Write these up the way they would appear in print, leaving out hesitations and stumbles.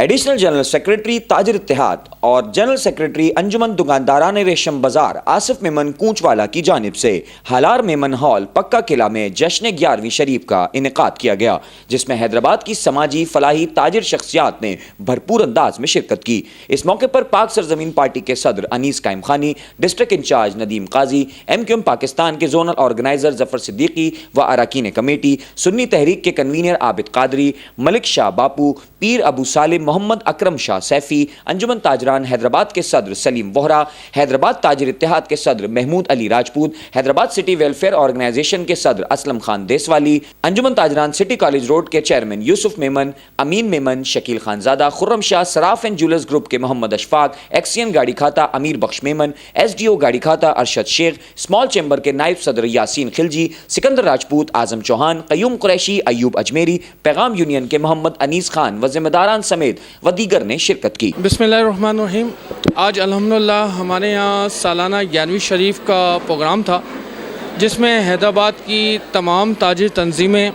Additional general secretary تاجر اتحاد اور جنرل سیکرٹری انجمن دکانداران ریشم بازار آصف میمن کونچ والا کی جانب سے ہالار میمن ہال پکا قلعہ میں جشن 11ویں شریف کا انعقاد کیا گیا، جس میں حیدرآباد کی سماجی فلاحی تاجر شخصیات نے بھرپور انداز میں شرکت کی۔ اس موقع پر پاک سرزمین پارٹی کے صدر انیس قائم خانی، ڈسٹرکٹ انچارج ندیم قاضی، MQM پاکستان کے زونل آرگنائزر ظفر صدیقی و اراکین کمیٹی، سنی تحریک کے کنوینر عابد قادری، ملک شاہ باپو، پیر ابو سالم، محمد اکرم شاہ سیفی، انجمن تاجران حیدرآباد کے صدر سلیم وہرا، حیدرآباد تاجر اتحاد کے صدر Mahmood Ali Rajput, Hyderabad city welfare organization کے صدر Aslam Khan Deswali, Anjuman Tajiran city college road کے chairman Yousuf Memon, Amin Memon, Shakeel Khanzada, Khurram Shah, Saraf and jewellers group کے محمد اشفاق، ایکسین گاڑی کھاتا امیر بخش میمن، SDO گاڑی کھاتا ارشد شیخ، اسمال چیمبر کے نائب صدر یاسین خلجی، سکندر راجپوت، اعظم چوہان، قیوم قریشی، ایوب اجمیری، پیغام یونین کے محمد انیس خان و ذمہ داران سمیت و دیگر نے شرکت کی۔ بسم اللہ الرحمن الرحیم۔ آج الحمدللہ ہمارے یہاں سالانہ 11ویں شریف کا پروگرام تھا، جس میں حیدرآباد کی تمام تاجر تنظیمیں،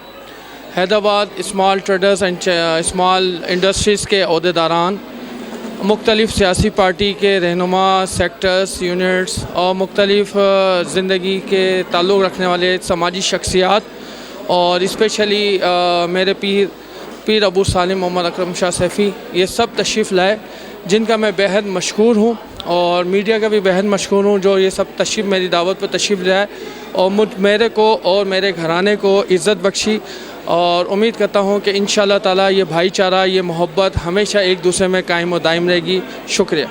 Hyderabad small traders and small industries کے عہدیداران، مختلف سیاسی پارٹی کے رہنما، سیکٹرز، یونٹس اور مختلف زندگی کے تعلق رکھنے والے سماجی شخصیات اور اسپیشلی میرے پیر ابو سالم محمد اکرم شاہ سیفی، یہ سب تشریف لائے، جن کا میں بہت مشکور ہوں اور میڈیا کا بھی بہت مشکور ہوں، جو یہ سب تشریف میری دعوت پر تشریف لائے اور میرے کو اور میرے گھرانے کو عزت بخشی، اور امید کرتا ہوں کہ انشاءاللہ تعالی یہ بھائی چارہ، یہ محبت ہمیشہ ایک دوسرے میں قائم و دائم رہے گی۔ شکریہ۔